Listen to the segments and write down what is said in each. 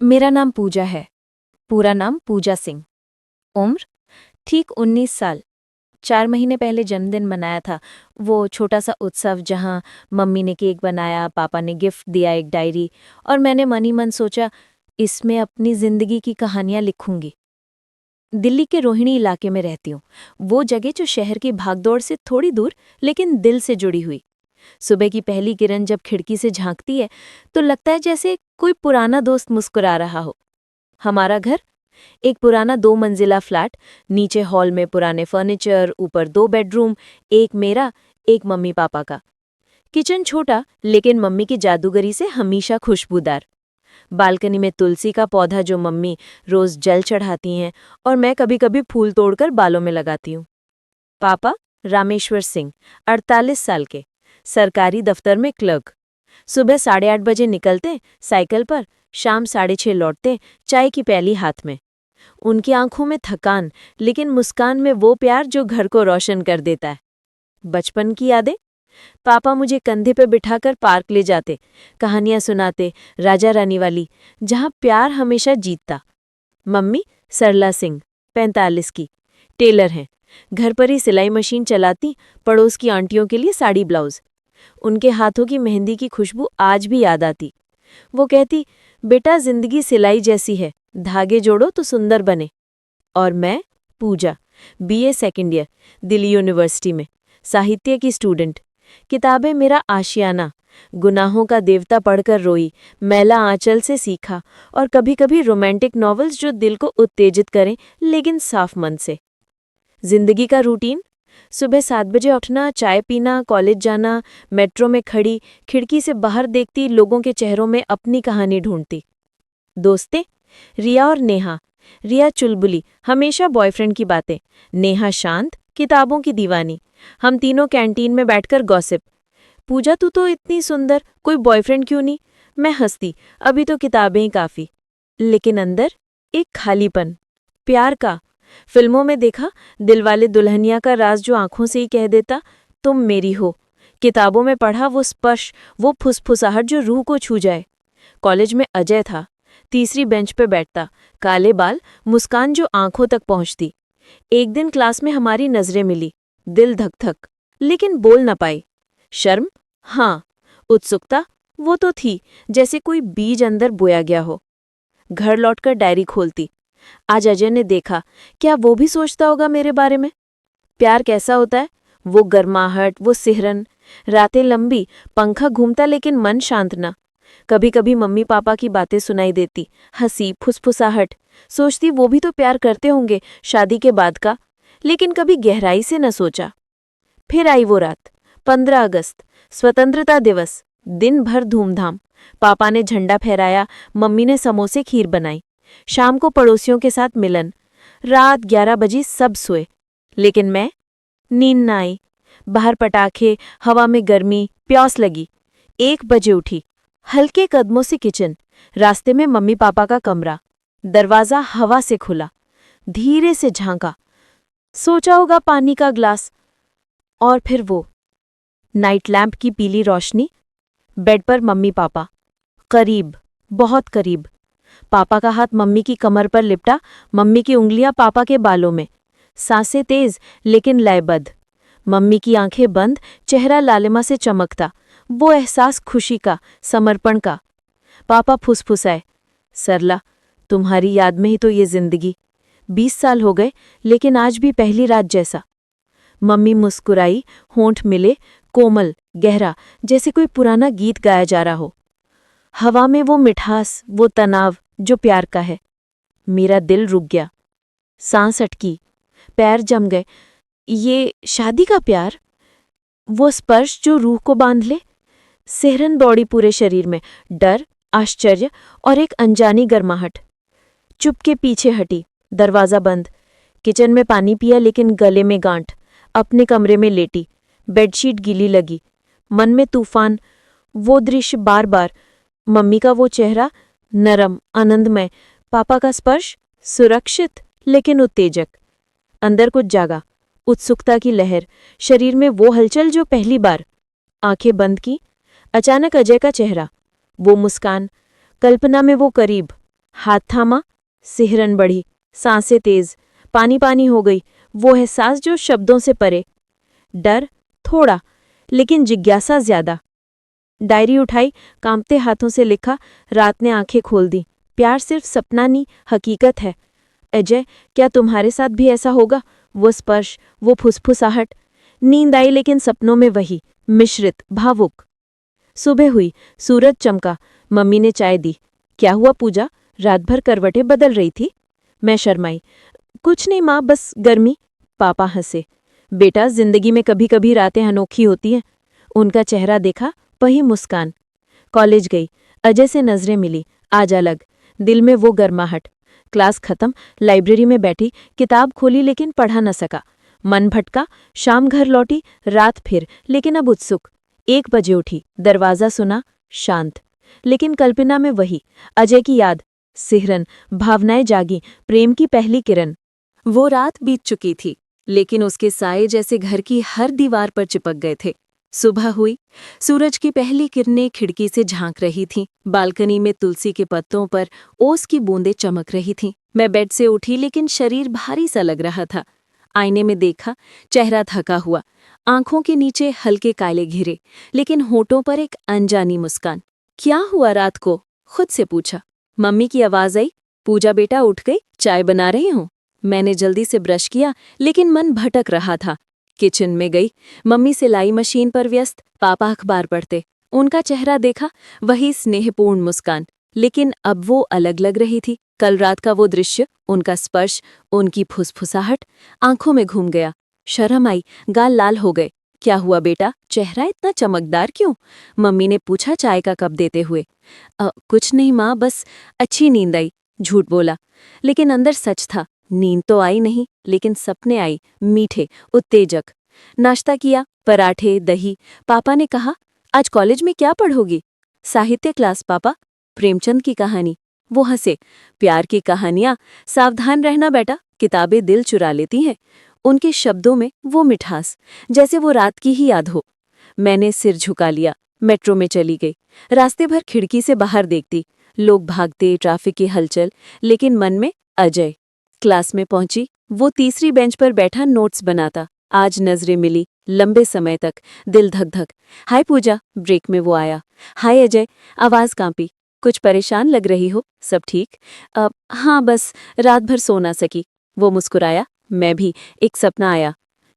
मेरा नाम पूजा है। पूरा नाम पूजा सिंह। उम्र ठीक 19 साल। 4 महीने पहले जन्मदिन मनाया था। वो छोटा सा उत्सव जहाँ मम्मी ने केक बनाया, पापा ने गिफ्ट दिया, एक डायरी, और मैंने मन ही मन सोचा इसमें अपनी जिंदगी की कहानियां लिखूंगी। दिल्ली के रोहिणी इलाके में रहती हूँ। वो जगह जो शहर की भागदौड़ से थोड़ी दूर लेकिन दिल से जुड़ी हुई। सुबह की पहली किरण जब खिड़की से झांकती है तो लगता है जैसे कोई पुराना दोस्त मुस्कुरा रहा हो। हमारा घर एक पुराना 2 मंजिला फ्लैट। नीचे हॉल में पुराने फर्नीचर, ऊपर 2 बेडरूम, एक मेरा, एक मम्मी पापा का। किचन छोटा लेकिन मम्मी की जादूगरी से हमेशा खुशबूदार। बालकनी में तुलसी का पौधा जो मम्मी रोज जल चढ़ाती हैं और मैं कभी कभी फूल तोड़कर बालों में लगाती हूँ। पापा रामेश्वर सिंह, 48 साल के, सरकारी दफ्तर में क्लर्क। सुबह 8:30 बजे निकलते साइकिल पर, शाम 6:30 लौटते, चाय की प्याली हाथ में। उनकी आंखों में थकान लेकिन मुस्कान में वो प्यार जो घर को रोशन कर देता है। बचपन की यादें। पापा मुझे कंधे पे बिठाकर पार्क ले जाते, कहानियां सुनाते, राजा रानी वाली, जहां प्यार हमेशा जीतता। मम्मी सरला सिंह, 45 की, टेलर हैं। घर पर ही सिलाई मशीन चलाती, पड़ोस की आंटियों के लिए साड़ी ब्लाउज। उनके हाथों की मेहंदी की खुशबू आज भी याद आती। वो कहती, बेटा जिंदगी सिलाई जैसी है, धागे जोड़ो तो सुंदर बने। और मैं Pooja, BA second year, Delhi university में, साहित्य की स्टूडेंट। किताबें मेरा आशियाना। गुनाहों का देवता पढ़कर रोई, मैला आंचल से सीखा, और कभी कभी रोमांटिक नॉवेल्स जो दिल को उत्तेजित करें लेकिन साफ मन से। जिंदगी का रूटीन। सुबह 7 बजे उठना, चाय पीना, कॉलेज जाना, मेट्रो में खड़ी, खिड़की से बाहर देखती, लोगों के चेहरों में अपनी कहानी ढूंढती। दोस्तें रिया और नेहा। रिया चुलबुली, हमेशा बॉयफ्रेंड की बातें। नेहा शांत, किताबों की दीवानी। हम तीनों कैंटीन में बैठकर गॉसिप। पूजा तू तो इतनी सुंदर, कोई बॉयफ्रेंड क्यों नहीं? मैं हंसती, अभी तो किताबें ही काफी। लेकिन अंदर एक खालीपन, प्यार का। फिल्मों में देखा दिलवाले दुल्हनिया का राज जो आंखों से ही कह देता, तुम मेरी हो। किताबों में पढ़ा वो स्पर्श, वो फुसफुसाहट जो रूह को छू जाए। कॉलेज में अजय था, तीसरी बेंच पे बैठता, काले बाल, मुस्कान जो आंखों तक पहुंचती। एक दिन क्लास में हमारी नजरें मिली, दिल धक धक, लेकिन बोल न पाई। शर्म? हाँ। उत्सुकता? वो तो थी, जैसे कोई बीज अंदर बोया गया हो। घर लौटकर डायरी खोलती। आज अजय ने देखा, क्या वो भी सोचता होगा मेरे बारे में? प्यार कैसा होता है? वो गर्माहट, वो सिहरन। रातें लंबी, पंखा घूमता लेकिन मन शांत न। कभी कभी मम्मी पापा की बातें सुनाई देती, हंसी, फुसफुसाहट। सोचती वो भी तो प्यार करते होंगे शादी के बाद का, लेकिन कभी गहराई से न सोचा। फिर आई वो रात, 15 अगस्त, स्वतंत्रता दिवस। दिन भर धूमधाम। पापा ने झंडा फहराया, मम्मी ने समोसे खीर बनाई। शाम को पड़ोसियों के साथ मिलन। रात 11 बजे सब सोए, लेकिन मैं, नींद न आई। बाहर पटाखे, हवा में गर्मी, प्यास लगी। 1 बजे उठी, हल्के कदमों से किचन, रास्ते में मम्मी पापा का कमरा। दरवाजा हवा से खुला, धीरे से झांका, सोचा होगा पानी का ग्लास। और फिर वो नाइट लैंप की पीली रोशनी। बेड पर मम्मी पापा, करीब, बहुत करीब। पापा का हाथ मम्मी की कमर पर लिपटा, मम्मी की उंगलियां पापा के बालों में। सांसें तेज लेकिन लयबद्ध। मम्मी की आंखें बंद, चेहरा लालिमा से चमकता, वो एहसास खुशी का, समर्पण का। पापा फुसफुसाए, सरला, तुम्हारी याद में ही तो ये जिंदगी। 20 साल हो गए, लेकिन आज भी पहली रात जैसा। मम्मी मुस्कुराई, होंठ मिले, कोमल, गहरा, जैसे कोई पुराना गीत गाया जा रहा हो। हवा में वो मिठास, वो तनाव जो प्यार का है। मेरा दिल रुक गया, सांस अटकी, पैर जम गए। ये शादी का प्यार? वो स्पर्श जो रूह को बांध ले। सिहरन दौड़ी पूरे शरीर में, डर, आश्चर्य और एक अनजानी गर्माहट। चुपके पीछे हटी, दरवाजा बंद। किचन में पानी पिया लेकिन गले में गांठ। अपने कमरे में लेटी, बेडशीट गीली लगी। मन में तूफान, वो दृश्य बार बार। मम्मी का वो चेहरा, नरम, आनंदमय। पापा का स्पर्श, सुरक्षित लेकिन उत्तेजक। अंदर कुछ जागा, उत्सुकता की लहर, शरीर में वो हलचल जो पहली बार। आंखें बंद की, अचानक अजय का चेहरा, वो मुस्कान, कल्पना में वो करीब, हाथ थामा, सिहरन बढ़ी, सांसें तेज, पानी पानी हो गई, वो एहसास जो शब्दों से परे। डर थोड़ा, लेकिन जिज्ञासा ज्यादा। डायरी उठाई, कांपते हाथों से लिखा, रात ने आंखें खोल दी। प्यार सिर्फ सपना नहीं, हकीकत है। अजय, क्या तुम्हारे साथ भी ऐसा होगा? वो स्पर्श, वो फुसफुसाहट। नींद आई लेकिन सपनों में वही, मिश्रित, भावुक। सुबह हुई, सूरज चमका, मम्मी ने चाय दी। क्या हुआ पूजा? रात भर करवटें बदल रही थी? मैं शर्माई। कुछ नहीं माँ, बस गर्मी। पापा हंसे। बेटा, जिंदगी में कभी कभी रातें अनोखी होती हैं। उनका चेहरा देखा, वही मुस्कान। कॉलेज गई, अजय से नजरें मिली, आज अलग। दिल में वो गर्माहट। क्लास खत्म, लाइब्रेरी में बैठी, किताब खोली लेकिन पढ़ा न सका। मन भटका, शाम घर लौटी, रात फिर, लेकिन अब उत्सुक। 1 बजे उठी, दरवाजा सुना, शांत। लेकिन कल्पना में वही, अजय की याद, सिहरन, भावनाएं जागी, प्रेम की पहली किरण। वो रात बीत चुकी थी, लेकिन उसके साए जैसे घर की हर दीवार पर चिपक गए थे। सुबह हुई, सूरज की पहली किरणें खिड़की से झांक रही थीं। बालकनी में तुलसी के पत्तों पर ओस की बूंदें चमक रही थीं। मैं बेड से उठी लेकिन शरीर भारी सा लग रहा था। आईने में देखा, चेहरा थका हुआ, आंखों के नीचे हल्के काले घिरे, लेकिन होठों पर एक अनजानी मुस्कान। क्या हुआ रात को? खुद से पूछा। मम्मी की आवाज आई, पूजा बेटा उठ गई, चाय बना रही हूँ। मैंने जल्दी से ब्रश किया, लेकिन मन भटक रहा था। किचन में गई, मम्मी सिलाई मशीन पर व्यस्त, पापा अखबार पढ़ते। उनका चेहरा देखा, वही स्नेहपूर्ण मुस्कान, लेकिन अब वो अलग लग रही थी। कल रात का वो दृश्य, उनका स्पर्श, उनकी फुसफुसाहट आंखों में घूम गया। शर्म आई, गाल लाल हो गए। क्या हुआ बेटा, चेहरा इतना चमकदार क्यों? मम्मी ने पूछा चाय का कप देते हुए। कुछ नहीं माँ, बस अच्छी नींद आई। झूठ बोला, लेकिन अंदर सच था। नींद तो आई नहीं, लेकिन सपने आई, मीठे, उत्तेजक। नाश्ता किया, पराठे, दही। पापा ने कहा, आज कॉलेज में क्या पढ़ोगी? साहित्य क्लास पापा। प्रेमचंद की कहानी। वो हंसे। प्यार की कहानियां, सावधान रहना बेटा, किताबें दिल चुरा लेती हैं। उनके शब्दों में वो मिठास, जैसे वो रात की ही याद हो। मैंने सिर झुका लिया, मेट्रो में चली गई। रास्ते भर खिड़की से बाहर देखती, लोग भागते, ट्रैफिक की हलचल, लेकिन मन में अजय। क्लास में पहुंची, वो तीसरी बेंच पर बैठा नोट्स बनाता। आज नजरें मिली, लंबे समय तक, दिल धक धक। हाय पूजा, ब्रेक में वो आया। हाय अजय, आवाज कांपी। कुछ परेशान लग रही हो, सब ठीक? हाँ, बस रात भर सो ना सकी। वो मुस्कुराया, मैं भी। एक सपना आया।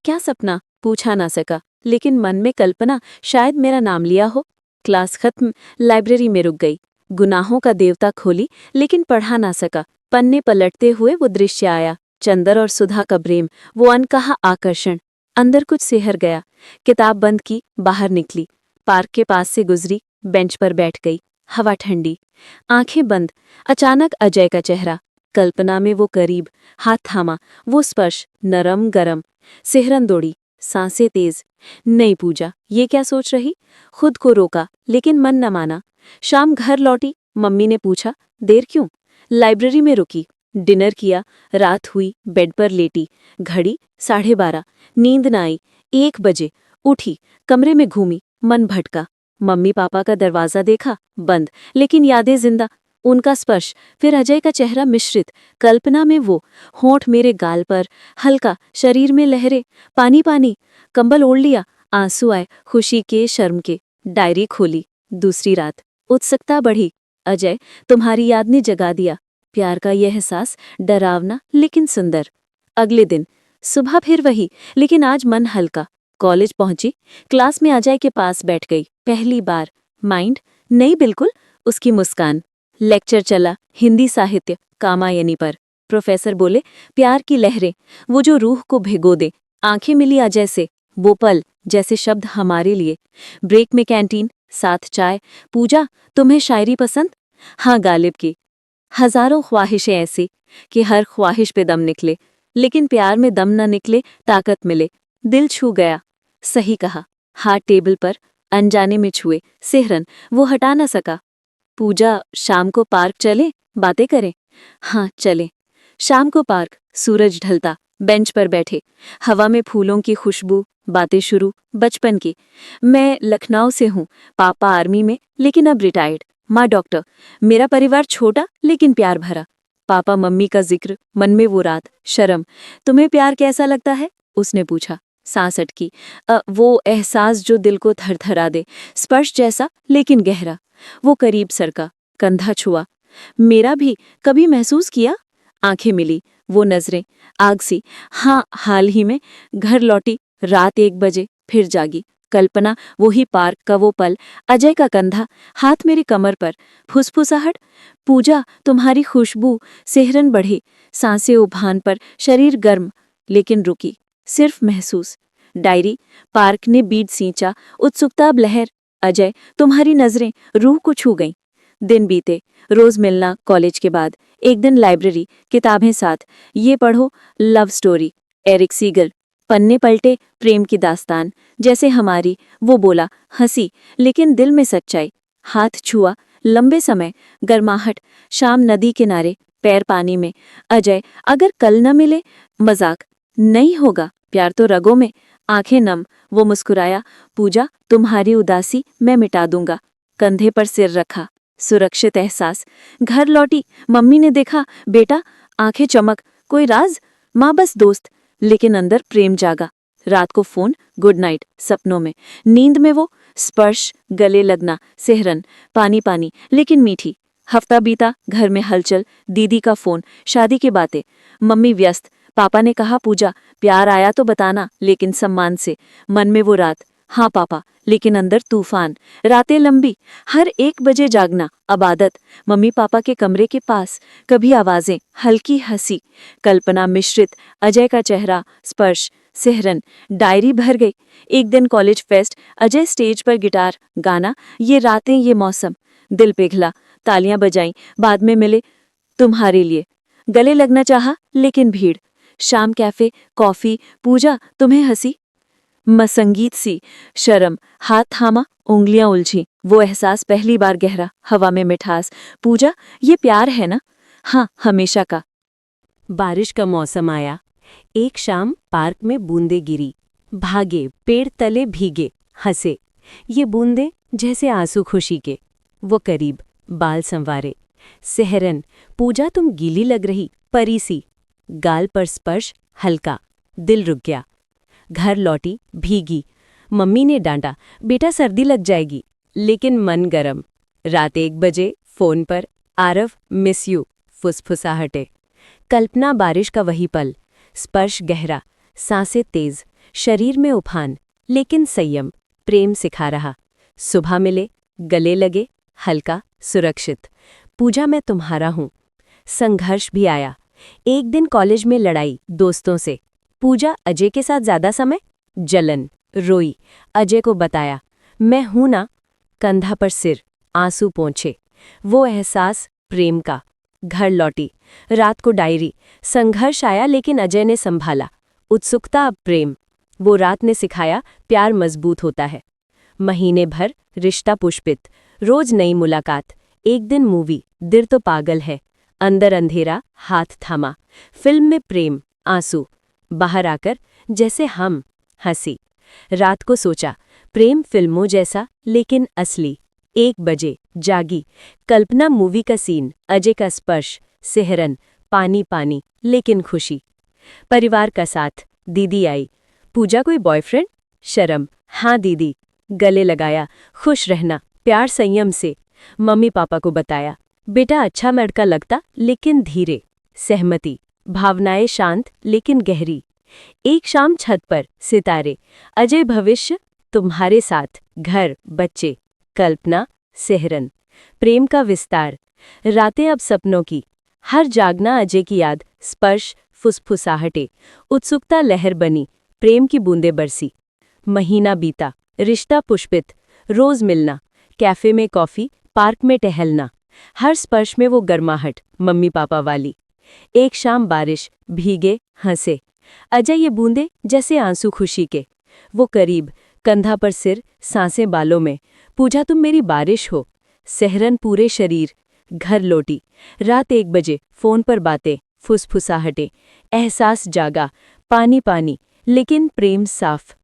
क्या सपना? पूछा ना सका, लेकिन मन में कल्पना, शायद मेरा नाम लिया हो। क्लास खत्म, लाइब्रेरी में रुक गई। गुनाहों का देवता खोली, लेकिन पढ़ा ना सका। पन्ने पलटते हुए वो दृश्य आया, चंदर और सुधा का प्रेम, वो अनकहा आकर्षण। अंदर कुछ सिहर गया। किताब बंद की, बाहर निकली, पार्क के पास से गुजरी, बेंच पर बैठ गई। हवा ठंडी, आंखें बंद। अचानक अजय का चेहरा, कल्पना में वो करीब, हाथ थामा, वो स्पर्श, नरम गरम। सिहरन दौड़ी, सांसें तेज। नहीं पूजा, ये क्या सोच रही? खुद को रोका, लेकिन मन न माना। शाम घर लौटी, मम्मी ने पूछा, देर क्यों? लाइब्रेरी में रुकी, डिनर किया, रात हुई, बेड पर लेटी। घड़ी 12:30, नींद न आई। 1 बजे उठी, कमरे में घूमी, मन भटका। मम्मी पापा का दरवाजा देखा, बंद, लेकिन यादें जिंदा। उनका स्पर्श, फिर अजय का चेहरा मिश्रित। कल्पना में वो, होंठ मेरे गाल पर, हल्का, शरीर में लहरें, पानी पानी। कंबल ओढ़ लिया, आंसू आए, खुशी के, शर्म के। डायरी खोली, दूसरी रात। उत्सुकता बढ़ी। अजय, तुम्हारी याद ने जगा दिया। प्यार का यह एहसास, डरावना लेकिन सुंदर। अगले दिन सुबह फिर वही, लेकिन आज मन हल्का। कॉलेज पहुंची, क्लास में अजय के पास बैठ गई। पहली बार। माइंड नहीं, बिल्कुल। उसकी मुस्कान। लेक्चर चला, हिंदी साहित्य, कामायनी पर। प्रोफेसर बोले, प्यार की लहरें, वो जो रूह को भिगो दे। आंखें मिली अजय से, वो पल, जैसे शब्द हमारे लिए। ब्रेक में कैंटीन, साथ चाय। पूजा, तुम्हें शायरी पसंद? हाँ, गालिब की। हजारों ख्वाहिशें ऐसी कि हर ख्वाहिश पे दम निकले, लेकिन प्यार में दम न निकले, ताकत मिले। दिल छू गया। सही कहा। हाथ टेबल पर, अनजाने में छुए। सिहरन, वो हटा न सका। पूजा, शाम को पार्क चले, बातें करें? हाँ, चले। शाम को पार्क, सूरज ढलता, बेंच पर बैठे, हवा में फूलों की खुशबू, बातें शुरू, बचपन की। मैं लखनऊ से हूँ, पापा आर्मी में, लेकिन अब रिटायर्ड। माँ डॉक्टर। मेरा परिवार छोटा लेकिन प्यार भरा। पापा मम्मी का जिक्र, मन में वो रात, शर्म। तुम्हें प्यार कैसा लगता है? उसने पूछा। सांस अटकी। वो एहसास जो दिल को थरथरा दे, स्पर्श जैसा लेकिन गहरा। वो करीब सरका, कंधा छुआ। मेरा भी कभी महसूस किया? आंखें मिली, वो नजरें आग सी। हाँ, हाल ही में। घर लौटी, रात 1 बजे, फिर जागी। कल्पना, वही पार्क का वो पल, अजय का कंधा, हाथ मेरी कमर पर, फुसफुसाहट। पूजा, तुम्हारी खुशबू। सिहरन बढ़ी, सांसें उभान पर, शरीर गर्म, लेकिन रुकी, सिर्फ महसूस। डायरी, पार्क ने बीट सींचा, उत्सुकता अब लहर। अजय, तुम्हारी नजरें रूह को छू गईं। दिन बीते, रोज मिलना कॉलेज के बाद। एक दिन लाइब्रेरी, किताबें साथ। ये पढ़ो, लव स्टोरी, एरिक सीगल। पन्ने पलटे, प्रेम की दास्तान, जैसे हमारी। वो बोला, हंसी, लेकिन दिल में सच्चाई। हाथ छुआ, लंबे समय, गर्माहट। शाम नदी किनारे, पैर पानी में। अजय, अगर कल न मिले? मजाक। नहीं होगा, प्यार तो रगों में। आंखें नम, वो मुस्कुराया। पूजा, तुम्हारी उदासी मैं मिटा दूंगा। कंधे पर सिर रखा, सुरक्षित एहसास। घर लौटी, मम्मी ने देखा, बेटा। आंखें चमक, कोई राज? माँ, बस दोस्त। लेकिन अंदर प्रेम जागा। रात को फोन, गुड नाइट, सपनों में। नींद में वो स्पर्श, गले लगना, सिहरन, पानी पानी, लेकिन मीठी। हफ्ता बीता, घर में हलचल, दीदी का फोन, शादी की बातें। मम्मी व्यस्त। पापा ने कहा, पूजा, प्यार आया तो बताना, लेकिन सम्मान से। मन में वो रात, हाँ पापा, लेकिन अंदर तूफान। रातें लंबी, हर 1 बजे जागना अब आदत। मम्मी पापा के कमरे के पास, कभी आवाजें, हल्की हंसी। कल्पना मिश्रित, अजय का चेहरा, स्पर्श, सिहरन। डायरी भर गई। एक दिन कॉलेज फेस्ट, अजय स्टेज पर, गिटार, गाना, ये रातें, ये मौसम। दिल पिघला, तालियां बजाईं, बाद में मिले, तुम्हारे लिए। गले लगना चाहा, लेकिन भीड़। शाम कैफे, कॉफी। पूजा, तुम्हें हंसी? संगीत सी। शर्म, हाथ थामा, उंगलियां उलझी। वो एहसास पहली बार गहरा, हवा में मिठास। पूजा, ये प्यार है ना? हाँ, हमेशा का। बारिश का मौसम आया। एक शाम पार्क में बूंदे गिरी। भागे, पेड़ तले भीगे, हंसे। ये बूंदे जैसे आंसू खुशी के। वो करीब, बाल संवारे। सेहरन, पूजा, तुम गीली लग रही, परी सी। गाल पर स्पर्श, हल्का। दिल रुक गया। घर लौटी, भीगी। मम्मी ने डांटा, बेटा सर्दी लग जाएगी। लेकिन मन गरम। रात 1 बजे, फोन पर, आरव, मिस यू, फुसफुसाहटे। कल्पना, बारिश का वही पल, स्पर्श गहरा, सांसें तेज, शरीर में उफान, लेकिन संयम। प्रेम सिखा रहा। सुबह मिले, गले लगे, हल्का, सुरक्षित। पूजा, मैं तुम्हारा हूं। संघर्ष भी आया। एक दिन कॉलेज में लड़ाई, दोस्तों से। पूजा, अजय के साथ ज्यादा समय? जलन, रोई। अजय को बताया, मैं हूं ना। कंधा पर सिर, आंसू पोंछे। वो एहसास प्रेम का। घर लौटी, रात को डायरी। संघर्ष आया, लेकिन अजय ने संभाला। उत्सुकता अब प्रेम। वो रात ने सिखाया, प्यार मजबूत होता है। महीने भर, रिश्ता पुष्पित। रोज नई मुलाकात। एक दिन मूवी, दिल तो पागल है। अंदर अंधेरा, हाथ थामा। फिल्म में प्रेम, आंसू। बाहर आकर, जैसे हम, हंसी। रात को सोचा, प्रेम फिल्मों जैसा, लेकिन असली। 1 बजे, जागी। कल्पना, मूवी का सीन, अजय का स्पर्श, सिहरन, पानी पानी, लेकिन खुशी। परिवार का साथ, दीदी आई। पूजा, कोई बॉयफ्रेंड? शर्म, हाँ दीदी। गले लगाया, खुश रहना, प्यार संयम से। मम्मी पापा को बताया, बेटा अच्छा लड़का लगता, लेकिन धीरे। सहमति, भावनाएं शांत, लेकिन गहरी। एक शाम छत पर, सितारे। अजय, भविष्य तुम्हारे साथ, घर, बच्चे। कल्पना, सिहरन, प्रेम का विस्तार। रातें अब सपनों की। हर जागना अजय की याद, स्पर्श, फुसफुसाहटे। उत्सुकता लहर बनी, प्रेम की बूंदें बरसी। महीना बीता, रिश्ता पुष्पित। रोज मिलना, कैफे में कॉफी, पार्क में टहलना। हर स्पर्श में वो गर्माहट, मम्मी पापा वाली। एक शाम बारिश, भीगे, हंसे। अजय, ये बूंदे जैसे आंसू खुशी के। वो करीब, कंधा पर सिर, सांसें बालों में। पूजा, तुम मेरी बारिश हो। सेहरन, पूरे शरीर। घर लौटी, रात 1 बजे, फोन पर बातें, फुसफुसाहटे। एहसास जागा, पानी पानी, लेकिन प्रेम साफ।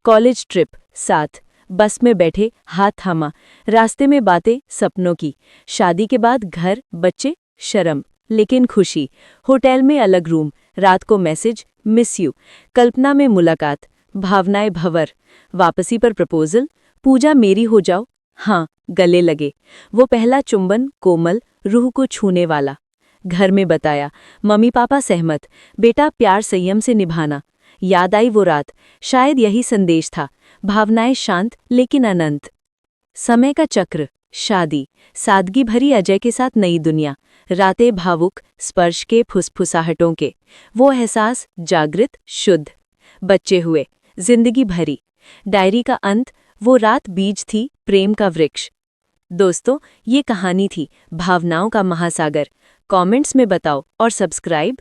कॉलेज ट्रिप, साथ। बस में बैठे, हाथ थामा, रास्ते में बातें सपनों की, शादी के बाद घर, बच्चे, शर्म, लेकिन खुशी। होटल में अलग रूम, रात को मैसेज, मिस यू, कल्पना में मुलाकात, भावनाएं भंवर, वापसी पर प्रपोजल, पूजा मेरी हो जाओ, हाँ, गले लगे। वो पहला चुंबन, कोमल, रूह को छूने वाला। घर में बताया, मम्मी पापा सहमत, बेटा प्यार संयम से निभाना। याद आई वो रात, शायद यही संदेश था, भावनाएं शांत लेकिन अनंत। समय का चक्र, शादी, सादगी भरी अजय के साथ नई दुनिया, रातें भावुक, स्पर्श के, फुसफुसाहटों के, वो एहसास जागृत, शुद्ध। बच्चे हुए, जिंदगी भरी, डायरी का अंत, वो रात बीज थी, प्रेम का वृक्ष। दोस्तों, ये कहानी थी भावनाओं का महासागर। कमेंट्स में बताओ और सब्सक्राइब